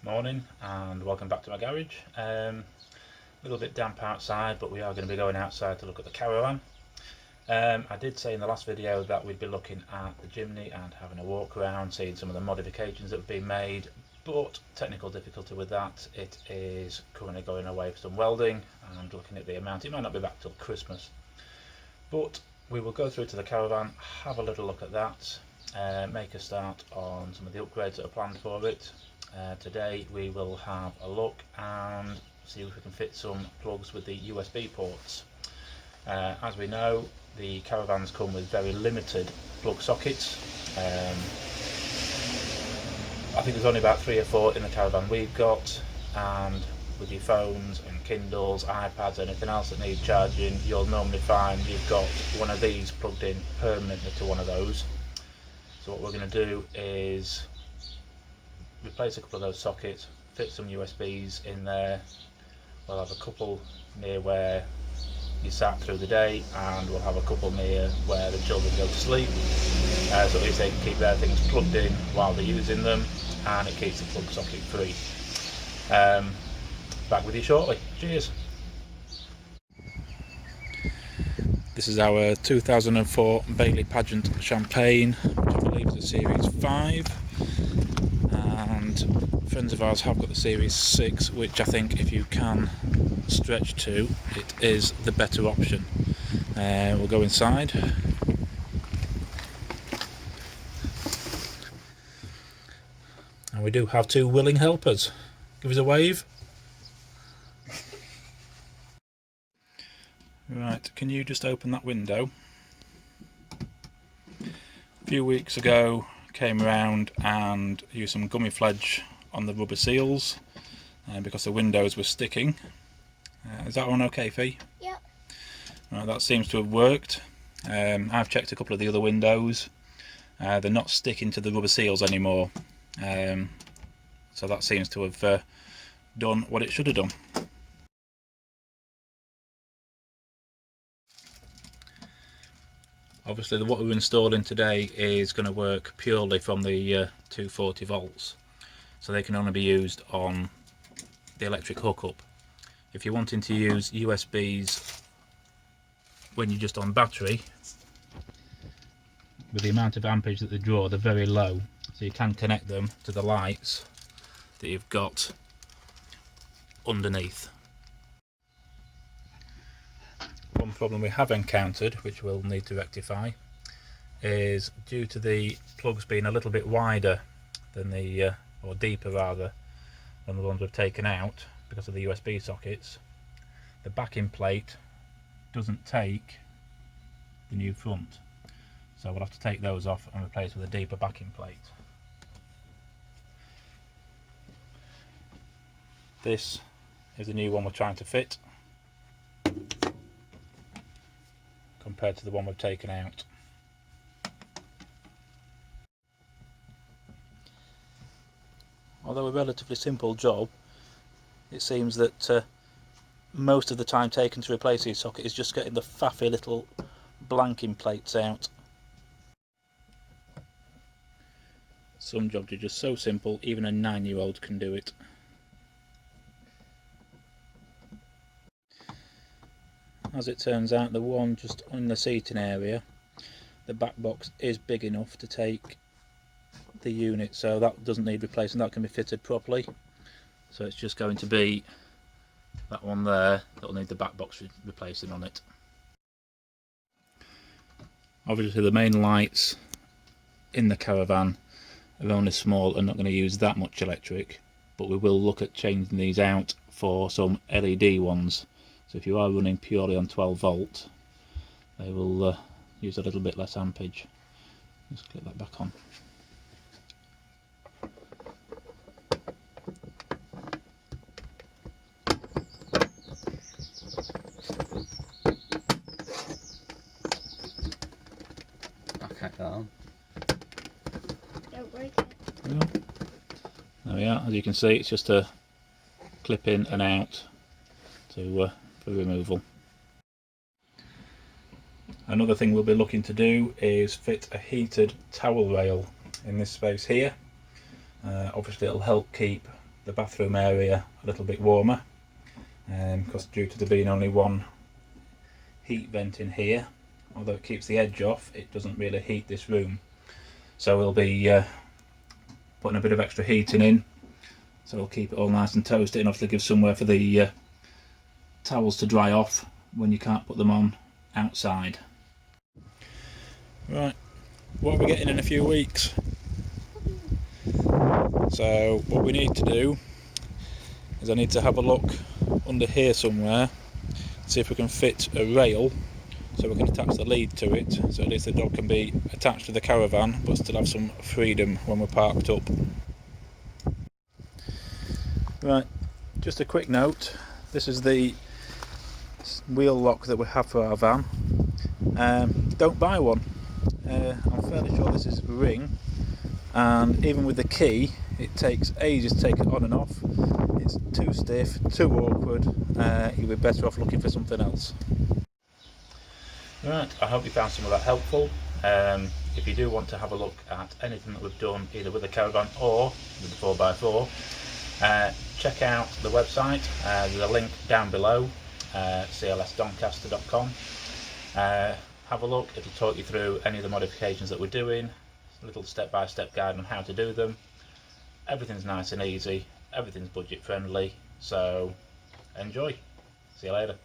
Morning and welcome back to my garage. A little bit damp outside, but we are going to be going outside to look at the caravan. I did say in the last video that we'd be looking at the chimney and having a walk around, seeing some of the modifications that have been made, but technical difficulty with that. It is currently going away for some welding and looking at the amount. It might not be back till Christmas, but we will go through to the caravan, have a little look at that, make a start on some of the upgrades that are planned for it. Today we will have a look and see if we can fit some plugs with the USB ports. As we know, the caravans come with very limited plug sockets. I think there's only about 3 or 4 in the caravan we've got, and with your phones and Kindles, iPads, anything else that needs charging, you'll normally find you've got one of these plugged in permanently to one of those. So what we're going to do is replace a couple of those sockets, fit some USBs in there. We'll have a couple near where you sat through the day, and we'll have a couple near where the children go to sleep, so at least they can keep their things plugged in while they're using them, and it keeps the plug socket free. Back with you shortly. Cheers. This is our 2004 Bailey Pageant Champagne, which I believe is a Series 5. And friends of ours have got the Series 6, which I think if you can stretch to, it is the better option. We'll go inside. And we do have 2 willing helpers. Give us a wave. Right, can you just open that window? A few weeks ago came around and used some gummy fledge on the rubber seals because the windows were sticking. Is that one okay, Fee? Yep. Right, that seems to have worked. I've checked a couple of the other windows. They're not sticking to the rubber seals anymore. So that seems to have done what it should have done. Obviously what we're installing today is going to work purely from the 240 volts, so they can only be used on the electric hookup. If you're wanting to use USBs when you're just on battery, with the amount of ampage that they draw, they're very low, so you can connect them to the lights that you've got underneath. One problem we have encountered, which we'll need to rectify, is due to the plugs being a little bit wider than the, or deeper rather, than the ones we've taken out because of the USB sockets, the backing plate doesn't take the new front. So we'll have to take those off and replace with a deeper backing plate. This is the new one we're trying to fit, compared to the one we've taken out. Although a relatively simple job, it seems that most of the time taken to replace these sockets is just getting the faffy little blanking plates out. Some jobs are just so simple, even a 9-year-old can do it. As it turns out, the one just on the seating area, the back box is big enough to take the unit, so that doesn't need replacing. That can be fitted properly. So it's just going to be that one there that will need the back box replacing on it. Obviously the main lights in the caravan are only small and not going to use that much electric, but we will look at changing these out for some LED ones. So if you are running purely on 12 volt, they will use a little bit less ampage. Just click that back on. Okay, that on. Don't break it. Yeah. There we are. As you can see, it's just a clip in and out to for removal. Another thing we'll be looking to do is fit a heated towel rail in this space here. Obviously it'll help keep the bathroom area a little bit warmer, because due to there being only one heat vent in here, although it keeps the edge off, it doesn't really heat this room. So we'll be putting a bit of extra heating in, so we'll keep it all nice and toasty, and obviously give somewhere for the towels to dry off when you can't put them on outside. Right, what are we getting in a few weeks? So what we need to do is I need to have a look under here somewhere, see if we can fit a rail so we can attach the lead to it, so at least the dog can be attached to the caravan but still have some freedom when we're parked up. Right, just a quick note, this is the wheel lock that we have for our van. Don't buy one. I'm fairly sure this is a ring, and even with the key it takes ages to take it on and off. It's too stiff, too awkward. You'll be better off looking for something else. Right, I hope you found some of that helpful. If you do want to have a look at anything that we've done either with the caravan or with the 4x4, check out the website. There's a link down below, clsdoncaster.com. Have a look, it'll talk you through any of the modifications that we're doing, a little step-by-step guide on how to do them. Everything's nice and easy, everything's budget friendly, so enjoy. See you later.